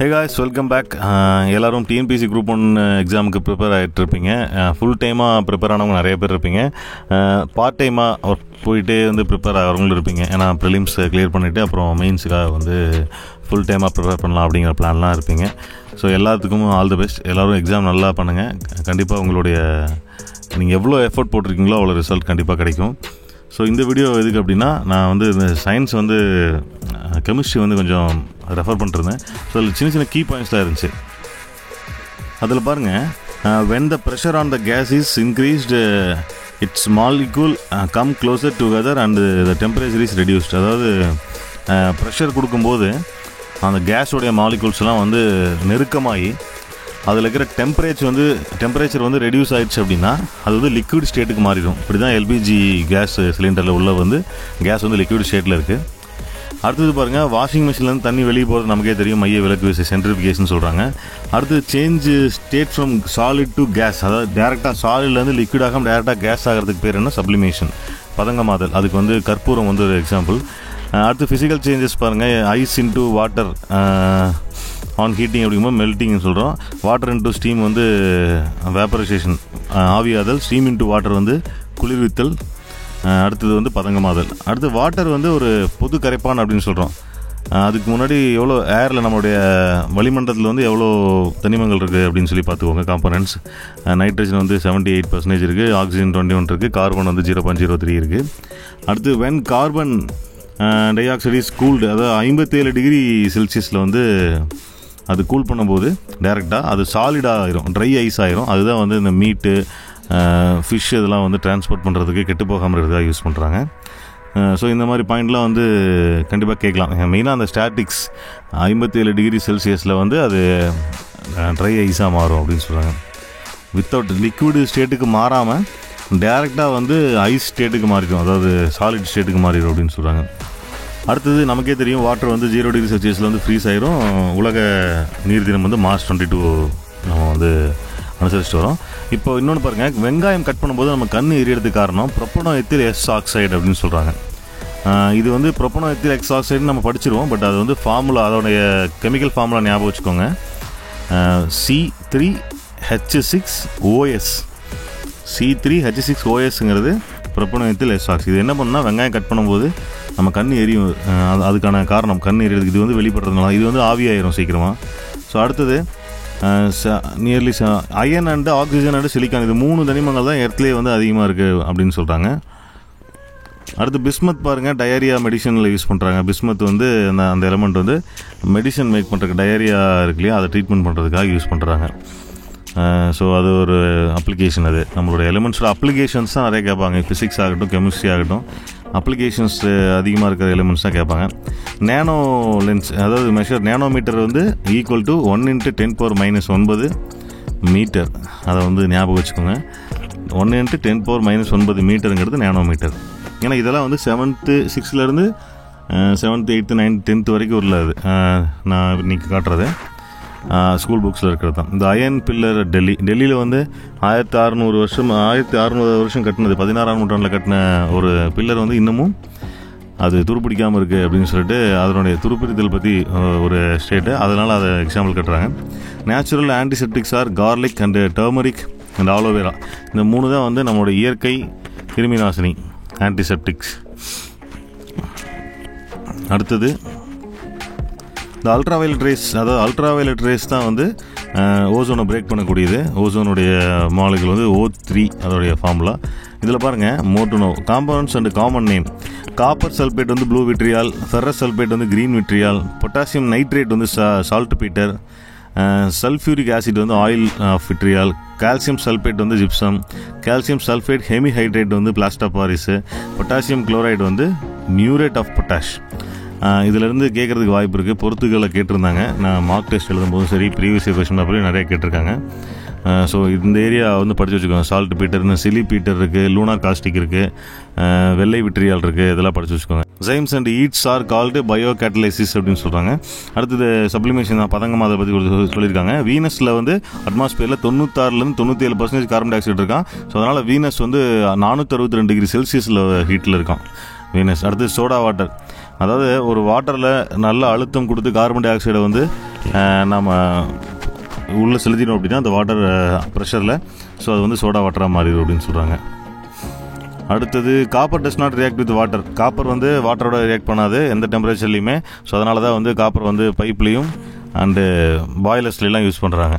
ஹே guys, welcome back. எல்லோரும் TNPSC group 1 எக்ஸாமுக்கு prepare ஆகிட்டு இருப்பீங்க. ஃபுல் டைமாக ப்ரிப்பேர் ஆனவங்க நிறைய பேர் இருப்பீங்க. பார்ட் டைமாக ஒர்க் போயிட்டே ப்ரிப்பேர் ஆகிறவங்களும் இருப்பீங்க. ஏன்னா ப்ரிலிம்ஸ் கிளியர் பண்ணிவிட்டு அப்புறம் மெயின்ஸுக்காக ஃபுல் டைமாக ப்ரிப்பேர் பண்ணலாம் அப்படிங்கிற பிளான்லாம் இருப்பீங்க. ஸோ எல்லாத்துக்கும் ஆல் தி பெஸ்ட். எல்லோரும் எக்ஸாம் நல்லா பண்ணுங்கள். கண்டிப்பாக உங்களுடைய நீங்கள் எவ்வளோ எஃபோர்ட் போட்டிருக்கீங்களோ அவ்வளோ ரிசல்ட் கண்டிப்பாக கிடைக்கும். ஸோ இந்த வீடியோ எதுக்கு அப்படின்னா, நான் இந்த சயின்ஸ் கெமிஸ்ட்ரி கொஞ்சம் ரெஃபர் பண்ணிருந்தேன். ஸோ அதில் சின்ன சின்ன கீ பாயிண்ட்ஸ்லாம் இருந்துச்சு. அதில் பாருங்கள், when the pressure on the gas is increased, its molecule come closer together and the temperature is reduced. அதாவது ப்ரெஷர் கொடுக்கும்போது அந்த கேஸோடைய மாலிகூல்ஸ்லாம் நெருக்கமாகி அதில் இருக்கிற டெம்பரேச்சர் ரெடியூஸ் ஆகிடுச்சு அப்படின்னா அது லிக்விட் ஸ்டேட்டுக்கு மாறிடும். இப்படி தான் எல்பிஜி கேஸ் சிலிண்டரில் உள்ள கேஸ் லிக்விட் ஸ்டேட்டில் இருக்குது. அடுத்தது பாருங்கள், வாஷிங் மிஷின்லேருந்து தண்ணி வெளியே போகிறது நமக்கே தெரியும், மைய விலக்கு விசை, சென்ட்ரிஃபிகேஷன் சொல்கிறாங்க. அடுத்தது change state from solid to gas, அதாவது டேரெக்டாக சாலிட்லேருந்து லிக்விட் ஆகாமல் டேரெக்டாக கேஸ் ஆகிறதுக்கு பேர் என்ன? சப்ளிமேஷன், பதங்கமாதல். அதுக்கு கற்பூரம் ஒரு எக்ஸாம்பிள். அடுத்து ஃபிசிக்கல் சேஞ்சஸ் பாருங்கள், ice into water on heating அப்படிங்கும்போது மெல்ட்டிங்னு சொல்கிறோம். வாட்டர் இன்டூ ஸ்டீம் வேப்பரைசேஷன், ஆவியாதல். ஸ்டீம் இன்டூ வாட்டர் குளிர்வித்தல். அடுத்தது பதங்கமாதல். அடுத்து வாட்டர் ஒரு பொது கரைப்பான் அப்படின்னு சொல்கிறோம். அதுக்கு முன்னாடி எவ்வளோ ஏரில் நம்மளுடைய வளிமண்டலத்தில் எவ்வளோ தனிமங்கள் இருக்குது அப்படின்னு சொல்லி பார்த்துக்கோங்க. காம்பனன்ட்ஸ், நைட்ரஜன் 78% இருக்குது, ஆக்சிஜன் 21 இருக்குது, கார்பன் 0.03 இருக்குது. அடுத்து when carbon di oxide is cooled, அதாவது 57 டிகிரி செல்சியஸில் அது கூல் பண்ணும்போது டேரெக்டாக அது சாலிடாக ஆயிரும், ட்ரை ஐஸ் ஆயிரும். அதுதான் இந்த மீட்டு, ஃபிஷ் இதெல்லாம் டிரான்ஸ்போர்ட் பண்ணுறதுக்கு, கெட்டு போகாமல் இருக்கிறதுக்காக யூஸ் பண்ணுறாங்க. ஸோ இந்த மாதிரி பாயிண்ட்லாம் கண்டிப்பாக கேட்கலாம். மெயினாக அந்த ஸ்டாட்டிக்ஸ் 57 டிகிரி செல்சியஸில் அது ட்ரை ஐஸாக மாறும் அப்படின்னு சொல்கிறாங்க. வித்தவுட் லிக்விட் ஸ்டேட்டுக்கு மாறாமல் டேரெக்டாக ஐஸ் ஸ்டேட்டுக்கு மாறிடும், அதாவது சாலிட் ஸ்டேட்டுக்கு மாறிடும் அப்படின்னு சொல்கிறாங்க. அடுத்தது நமக்கே தெரியும், வாட்டர் 0 டிகிரி செல்சியஸில் ஃப்ரீஸ் ஆயிரும். உலக நீர் தினம் March 22 நம்ம அனுசரிச்சுட்டு வரோம். இப்போ இன்னொன்று பாருங்கள், வெங்காயம் கட் பண்ணும்போது நம்ம கண் எரியறதுக்கு காரணம் ப்ரொப்பனோ எத்தில் எஸ் ஆக்சைடு அப்படின்னு சொல்கிறாங்க. இது ப்ரொப்பனோ எத்தில் எக்ஸ் ஆக்சைடுன்னு நம்ம படிச்சிருவோம். பட் அது ஃபார்முலா, அதோடைய கெமிக்கல் ஃபார்முலா ஞாபகம் வச்சுக்கோங்க. C3H6OS. C3H6OSங்கிறது ப்ரொப்பனோ எத்தில் எஸ் ஆக்சைடு. இது என்ன பண்ணால், வெங்காயம் கட் பண்ணும்போது நம்ம கண் எரியும். அதுக்கான காரணம் கண் எரியறதுக்கு இது வெளிப்படுறதுனால இது ஆவியாயிரும் சீக்கிரமாக. ஸோ அடுத்தது nearly iron and oxygen and silicon, இது 3 தனிமங்கள் தான் எர்த்லேயே அதிகமாக இருக்குது அப்படின்னு சொல்கிறாங்க. அடுத்து பிஸ்மத் பாருங்கள், டயரியா மெடிசனில் யூஸ் பண்ணுறாங்க. பிஸ்மத் அந்த எலமெண்ட் மெடிசன் மேக் பண்ணுறதுக்கு, டயரியா இருக்கு இல்லையா, அதை ட்ரீட்மெண்ட் பண்ணுறதுக்காக யூஸ் பண்ணுறாங்க. ஸோ அது ஒரு அப்ளிகேஷன். அது நம்மளோட எலிமெண்ட்ஸோட அப்ளிகேஷன்ஸ் தான் நிறைய கேட்பாங்க. ஃபிசிக்ஸ் ஆகட்டும், கெமிஸ்ட்ரி ஆகட்டும், அப்ளிகேஷன்ஸ் அதிகமாக இருக்கிற எலிமெண்ட்ஸ் தான் கேட்பாங்க. நேனோ லென்ஸ், அதாவது measure nanometre equal to 1 × 10⁻⁹ metre. அதை ஞாபகம் வச்சுக்கோங்க. 1 × 10⁻⁹ மீட்டருங்கிறது நேனோமீட்டர். ஏன்னா இதெல்லாம் 7th 6th 7th 8th 9th 10th வரைக்கும் உள்ளது. நான் இன்றைக்கி காட்டுறது ஸ்கூல் புக்ஸில் இருக்கிறது தான். இந்த அயன் பில்லர் டெல்லியில் 1600 வருஷம் கட்டினது, 16ஆம் நூற்றாண்டில் கட்டின ஒரு பில்லர் இன்னமும் அது துருப்பிடிக்காமல் இருக்குது அப்படின்னு சொல்லிட்டு அதனுடைய துருப்பிடித்தல் பற்றி ஒரு ஸ்டேட்டு, அதனால் அதை எக்ஸாம்பிள் கட்டுறாங்க. Natural antiseptics are garlic and turmeric and aloe vera. இந்த 3 தான் நம்மளுடைய இயற்கை கிருமிநாசினி, ஆன்டிசெப்டிக்ஸ். அடுத்தது இந்த அல்ட்ராவயலட் ரேஸ், அதாவது அல்ட்ராவயலட் ரேஸ் தான் ஓசோனை பிரேக் பண்ணக்கூடியது. ஓசோனுடைய மாலிகுல் O3 அதோடைய ஃபார்முலா. இதில் பாருங்கள், மோர்டுனோ compounds and common name. Copper sulphate blue vitriol, ferrous sulphate green vitriol, potassium nitrate saltpetre, sulphuric acid oil of vitriol, calcium sulphate gypsum, calcium sulphate hemihydrate plaster Paris, potassium chloride muriate of potash. இதிலேருந்து கேட்குறதுக்கு வாய்ப்பு இருக்குது. பொறுத்துக்களை கேட்டிருந்தாங்க. நான் mark test எழுதும்போதும் சரி, previous year question பேப்பரையும் நிறைய கேட்டிருக்காங்க. So இந்த ஏரியா படித்து வச்சுக்கோங்க. சால்ட் பீட்டர்னு சிலி பீட்டர் இருக்குது, லூனா காஸ்டிக் இருக்குது, வெள்ளை விட்ரியால் இருக்குது, இதெல்லாம் படித்து வச்சுக்கோங்க. Zymes and yeasts are called bio catalysis அப்படின்னு சொல்கிறாங்க. அடுத்தது சப்ளிமேஷன் தான், பதங்கமாதை பற்றி சொல்லியிருக்காங்க. வீனஸில் அட்மாஸ்பியரில் 96% 97% கார்பன் டை ஆக்சைடு இருக்கான். ஸோ அதனால் வீனஸ் 462 டிகிரி செல்சியஸில் ஹீட்டில் இருக்கான் வீனஸ். அடுத்து சோடா வாட்டர், அதாவது ஒரு வாட்டரில் நல்ல அழுத்தம் கொடுத்து கார்பன் டை ஆக்சைடை நம்ம உள்ளே செலுத்தினோம் அப்படின்னா அந்த வாட்டர் ப்ரெஷரில் ஸோ அது வந்து சோடா வாட்டராக மாறிடும் அப்படின்னு சொல்கிறாங்க. அடுத்தது copper does not react with water. Copper வந்து வாட்டரோட ரியாக்ட் பண்ணாது எந்த டெம்பரேச்சர்லையுமே. ஸோ அதனால தான் வந்து காப்பர் வந்து பைப்லேயும் அண்டு பாய்லர்ஸ்லாம் யூஸ் பண்ணுறாங்க.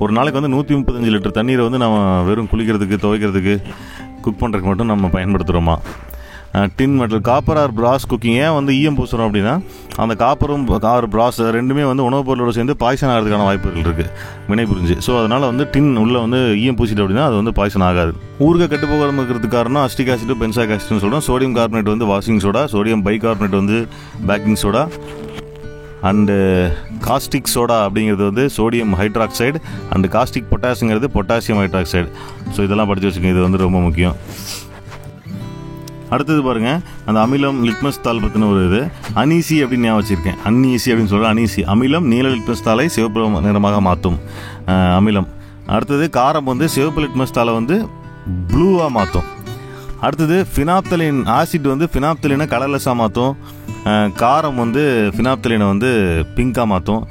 ஒரு நாளைக்கு வந்து 135 லிட்டர் தண்ணீரை வந்து நம்ம வெறும் குளிக்கிறதுக்கு, துவைக்கிறதுக்கு, குக் பண்ணுறதுக்கு மட்டும் நம்ம பயன்படுத்துகிறோமா. டின் மெட்டல், காப்பர் ஆர் பிராஸ் குக்கிங். ஏன் வந்து ஈயம் பூசுகிறோம் அப்படின்னா அந்த காப்பரும் ஆர் பிராஸ் ரெண்டுமே வந்து உணவுப் பொருளோடு சேர்ந்து பாய்சன் ஆகிறதுக்கான வாய்ப்புகள் இருக்குது வினை புரிஞ்சு. ஸோ அதனால் வந்து டின் உள்ளே வந்து ஈயம் பூசிட்டு அப்படின்னா அது வந்து பாய்சன் ஆகாது. ஊறுகாய் கெட்டு போகாமல் இருக்கிறதுக்கு காரணம் அஸ்டிக் ஆசிட், பென்சாக் ஆசிட்னு சொல்கிறோம். சோடியம் கார்பனேட் வந்து வாஷிங் சோடா, சோடியம் பைகார்பனேட் வந்து baking soda, and caustic soda அப்படிங்கிறது வந்து சோடியம் ஹைட்ராக்சைடு, அண்டு காஸ்டிக் பொட்டாஸுங்கிறது பொட்டாசியம் ஹைட்ராக்சைடு. ஸோ இதெல்லாம் படித்து வச்சுக்கோங்க, இது வந்து ரொம்ப முக்கியம். அடுத்தது பாருங்கள், அந்த அமிலம் லிட்மஸ் தாள் பற்றின ஒரு இது அனீசி அப்படின்னு நான் வச்சுருக்கேன். அன்னீசி அப்படின்னு சொல்கிறேன். அனீசி அமிலம் நீல லிட்மஸ் தாளை சிவப்பு நிறமாக மாற்றும் அமிலம். அடுத்தது காரம் வந்து சிவப்பு லிட்மஸ் தாளை வந்து ப்ளூவாக மாற்றும். அடுத்தது ஃபினாப்தலின் ஆசிட் வந்து ஃபினாப்தலினை கலர்லெஸ்ஸாக மாற்றும். காரம் வந்து ஃபினாப்தலினை வந்து பிங்காக மாற்றும்.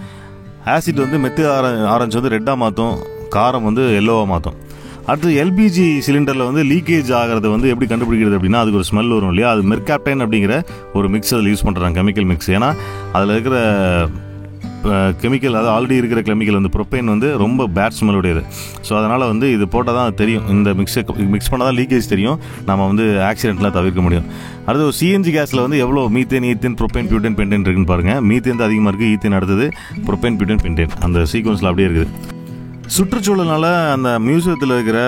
ஆசிட் வந்து மெத்து ஆரஞ்சு வந்து ரெட்டாக மாற்றும். காரம் வந்து எல்லோவாக மாற்றும். அடுத்து எல்பிஜி சிலிண்டரில் வந்து லீக்கேஜ் ஆகிறத வந்து எப்படி கண்டுபிடிக்கிறது அப்படின்னா அதுக்கு ஒரு ஸ்மெல் வரும் இல்லையா, அது மெர்காப்டைன் அப்படிங்கிற ஒரு மிக்ஸ் அதில் யூஸ் பண்ணுறாங்க, கெமிக்கல் மிக்ஸ். ஏன்னா அதில் இருக்கிற கெமிக்கல், அது ஆல்ரெடி இருக்கிற கெமிக்கல் வந்து ப்ரொப்பைன் வந்து ரொம்ப பேட் ஸ்மெல்லுடையது. ஸோ அதனால் வந்து இது போட்டால் தான் தெரியும், இந்த மிக்ஸ் பண்ணால் தான் லீக்கேஜ் தெரியும், நம்ம வந்து ஆக்சிடென்ட்லாம் தவிர்க்க முடியும். அடுத்து ஒரு சிஎன்ஜி கேஸில் வந்து எவ்வளோ methane, ethane, propyne, butane, pentane இருக்குன்னு பாருங்கள். மீத்தேன் தான் அதிகமாக இருக்குது, ஈத்தேன் அடுத்தது, ப்ரொப்பைன், பியூட்டேன், பென்டேன் அந்த சீக்வன்ஸில் அப்படியே இருக்குது. சுற்றுச்சூழலால் அந்த மியூசியத்தில் இருக்கிற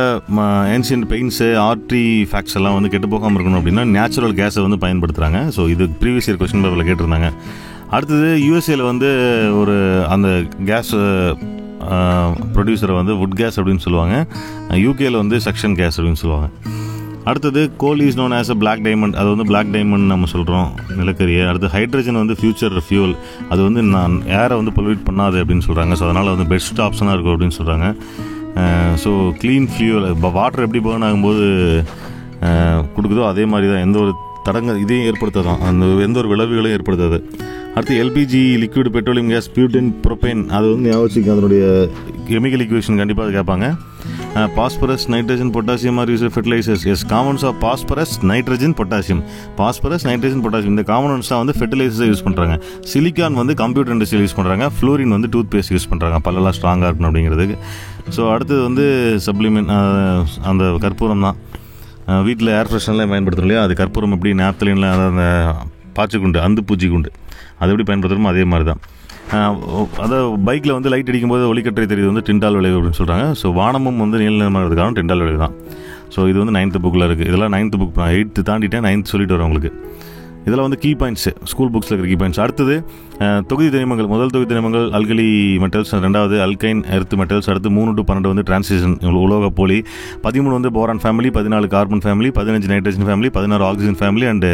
ஏன்ஷியன்ட் பெயிண்ட்ஸு, ஆர்ட்ரி ஃபேக்ட்ஸ் எல்லாம் வந்து கெட்டு போகாமல் இருக்கணும் அப்படின்னா நேச்சுரல் கேஸை வந்து பயன்படுத்துகிறாங்க. ஸோ இது ப்ரீவியஸ் இயர் கொஸ்டின் பேப்பரில் கேட்டிருந்தாங்க. அடுத்தது யூஎஸ்ஏல வந்து ஒரு அந்த கேஸ் ப்ரொடியூசரை வந்து வுட் கேஸ் அப்படின்னு சொல்லுவாங்க. யூகேயில் வந்து சக்ஷன் கேஸ் அப்படின்னு சொல்லுவாங்க. அடுத்தது coal is known as a black diamond. அது வந்து பிளாக் டைமண்ட் நம்ம சொல்கிறோம் நிலக்கரியை. அடுத்து ஹைட்ரஜன் வந்து ஃபியூச்சர் ஃபியூல். அது வந்து நான் ஏரை வந்து பொல்யூட் பண்ணாது அப்படின்னு சொல்கிறாங்க. ஸோ அதனால் வந்து பெஸ்ட் ஆப்ஷனாக இருக்கும் அப்படின்னு சொல்கிறாங்க. ஸோ க்ளீன் ஃபியூல், இப்போ வாட்டர் எப்படி பேர்ன் ஆகும்போது கொடுக்குதோ அதே மாதிரி தான், எந்த ஒரு இதையும் ஏற்படுத்தாதான், அந்த எந்த ஒரு விளைவுகளையும் ஏற்படுத்தாது. அடுத்து LPG liquid petroleum gas, butane, propane. அது வந்து ஞாபகம் அதனுடைய கெமிக்கல் ஈக்குவேஷன் கண்டிப்பாக அது கேட்பாங்க. Phosphorus, nitrogen, potassium are use fertilisers. Yes, compounds of phosphorus, nitrogen, potassium. Phosphorus, nitrogen, potassium இந்த காம்பவுண்ட்ஸ் தான் வந்து ஃபெர்டிலைசர்ஸை யூஸ் பண்ணுறாங்க. சிலிக்கான் வந்து கம்ப்யூட்டர் இண்டஸ்ட்ரியில் யூஸ் பண்ணுறாங்க. ஃப்ளோரின் வந்து டூத் பேஸ்ட் யூஸ் பண்ணுறாங்க, பல்லெல்லாம் ஸ்ட்ராங்காக இருக்கணும் அப்படிங்கிறதுக்கு. ஸோ அடுத்தது வந்து சப்ளிமெண்ட், அந்த கற்பூரம் தான் வீட்டில் ஏர் ஃப்ரெஷ்னர்லாம் பயன்படுத்தணும் இல்லையா, அது கற்பூரம் எப்படி நாப்தலின்ல அந்த பாய்ச்சிக்குண்டு, அந்த பூச்சிக்குண்டு அது எப்படி பயன்படுத்துகிறோமோ அதே மாதிரி தான். அதாவது பைக்கில் வந்து லைட் அடிக்கும்போது ஒளிக்கற்றை தெரியுது வந்து டிண்டால் விளைவு அப்படின்னு சொல்கிறாங்க. ஸோ வானமும் வந்து நீல நிறமாகிறதுக்கான டிண்டால் விளைவு தான். ஸோ இது வந்து 9th புக்கில் இருக்குது. இதெல்லாம் 9th புக், நான் 8th தாண்டிட்டேன், 9th சொல்லிட்டு வரேன் உங்களுக்கு. இதெல்லாம் வந்து கீ பாயிண்ட்ஸு, ஸ்கூல் புக்ஸில் இருக்கிற கீ பாயிண்ட்ஸ். அடுத்தது தொகுதி தனிமங்கள். முதல் தொகுதி தனிமங்கள் அல்கலி மெட்டல்ஸ், ரெண்டாவது அல்கைன் எர்த் மெட்டல்ஸ். அடுத்து 3 to 12 வந்து டிரான்சிஷன் உலோக போலி, 13 வந்து boron family, 14 carbon family, 15 nitrogen family, 16 oxygen family and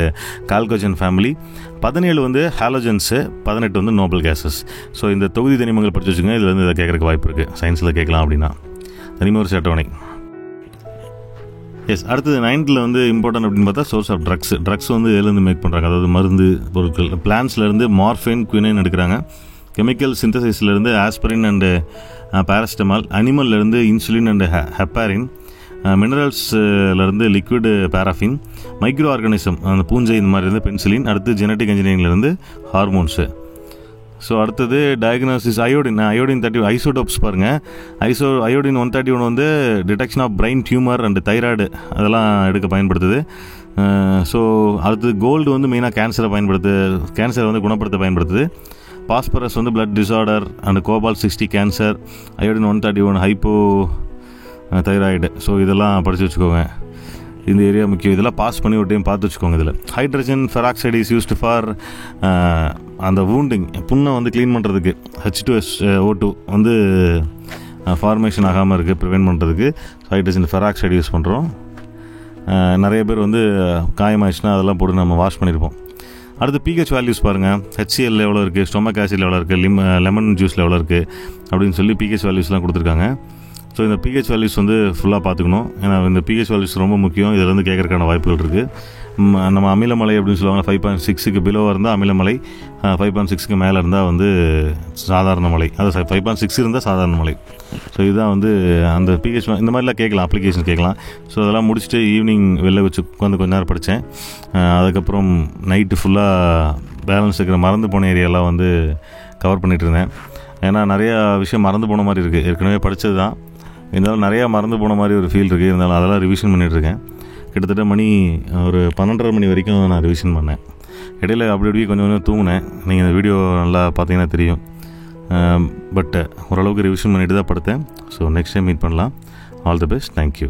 chalcogen family, 17 வந்து ஹாலோஜன்ஸு, 18 வந்து நோபல் கேஸஸ். ஸோ இந்த தொகுதி தனிமங்கள் படித்து வச்சுங்க. இதில் வந்து இதை கேட்குறக்கு வாய்ப்பு இருக்குது, சயின்ஸில் கேட்கலாம் அப்படின்னா. தனிமவர் அட்டவணை. எஸ், அடுத்தது 9th வந்து இம்பார்ட்டன்ட் அப்படின்னு பார்த்தா சோர்ஸ் ஆஃப் ட்ரக்ஸ் வந்து எதுலேருந்து மேக் பண்ணுறாங்க, அதாவது மருந்து பொருட்கள். பிளான்ஸ்லேருந்து மார்ஃபின், குயினைன் எடுக்கிறாங்க. கெமிக்கல் சிந்தசிஸ்லேருந்து ஆஸ்பிரின் அண்டு பேராசிட்டமால். அனிமல்லேருந்து இன்சுலின் அண்டு ஹெப்பாரின். மினரல்ஸ்லேருந்து லிக்விட் பேராஃபின். மைக்ரோ ஆர்கானிசம் அந்த பூஞ்சை இந்த மாதிரி இருந்து பென்சிலின். அடுத்து ஜெனட்டிக் இன்ஜினியரிங்லேருந்து ஹார்மோன்ஸு. ஸோ அடுத்தது டயக்னோசிஸ் அயோடின் 30 ஐசோடோப்ஸ் பாருங்கள். அயோடின் 131 வந்து detection of brain tumour and thyroid அதெல்லாம் எடுக்க பயன்படுத்துது. ஸோ அடுத்தது கோல்டு வந்து மெயினாக கேன்சரை வந்து குணப்படுத்த பயன்படுத்துது. பாஸ்பரஸ் வந்து blood disorder and Gopal 60 cancer. Iodine 131 hypo thyroid. So இதெல்லாம் படித்து வச்சுக்கோங்க, இந்த ஏரியா முக்கியம். இதெல்லாம் பாஸ் பண்ணி ஒரு டைம் பார்த்து வச்சுக்கோங்க. இதில் hydrogen peroxide is used for அந்த வூண்டிங், புண்ணை வந்து க்ளீன் பண்ணுறதுக்கு. H2SO2 வந்து ஃபார்மேஷன் ஆகாமல் இருக்குது, ப்ரிவென்ட் பண்ணுறதுக்கு ஹைட்ரஜன் பெராக்சைடு யூஸ் பண்ணுறோம். நிறைய பேர் வந்து காயமாயிடுச்சுன்னா அதெல்லாம் போட்டு நம்ம வாஷ் பண்ணியிருப்போம். அடுத்து pH வேல்யூஸ் பாருங்கள். HCl எவ்வளோ இருக்குது, ஸ்டொமக் ஆசிட் எவ்வளோ இருக்குது, லெமன் ஜூஸில் எவ்வளோ இருக்குது அப்படின்னு சொல்லி pH வேல்யூஸ்லாம் கொடுத்துருக்காங்க. ஸோ இந்த பிஹெச் வேல்யூஸ் வந்து ஃபுல்லாக பார்த்துக்கணும். ஏன்னா இந்த பிஹெச் வேல்யூஸ் ரொம்ப முக்கியம். இதிலேருந்து கேட்கறதுக்கான வாய்ப்புகள் இருக்குது. நம்ம அமிலமலை அப்படின்னு சொல்லுவாங்க, 5.6க்கு பிலோ இருந்தால் அமிலமலை, 5.6க்கு மேலே இருந்தால் வந்து சாதாரண மலை, அது 5.6 இருந்தால் சாதாரண மலை. ஸோ இதுதான் வந்து அந்த பிஹெச் இந்த மாதிரிலாம் கேட்கலாம், அப்ளிகேஷன் கேட்கலாம். ஸோ அதெல்லாம் முடிச்சுட்டு ஈவினிங் வெளில வச்சு உட்காந்து கொஞ்ச நேரம் படித்தேன். அதுக்கப்புறம் நைட்டு ஃபுல்லாக பேலன்ஸ் இருக்கிற மறந்து போன ஏரியாலாம் வந்து கவர் பண்ணிகிட்டு இருந்தேன். ஏன்னா நிறையா விஷயம் மறந்து போன மாதிரி இருக்குது. ஏற்கனவே படித்தது தான், இருந்தாலும் நிறையா மறந்து போன மாதிரி ஒரு ஃபீல் இருக்குது. இருந்தாலும் அதெல்லாம் ரிவிஷன் பண்ணிகிட்ருக்கேன். கிட்டத்தட்ட மணி ஒரு 12:30 மணி வரைக்கும் நான் ரிவிஷன் பண்ணேன். இடையில அப்படி இப்படி கொஞ்சம் கொஞ்சம் தூங்கினேன். நீங்கள் இந்த வீடியோ நல்லா பார்த்தீங்கன்னா தெரியும். பட் ஓரளவுக்கு ரிவிஷன் பண்ணிட்டு தான் படுத்தேன். ஸோ நெக்ஸ்ட் டைம் மீட் பண்ணலாம். All the best. தேங்க்யூ.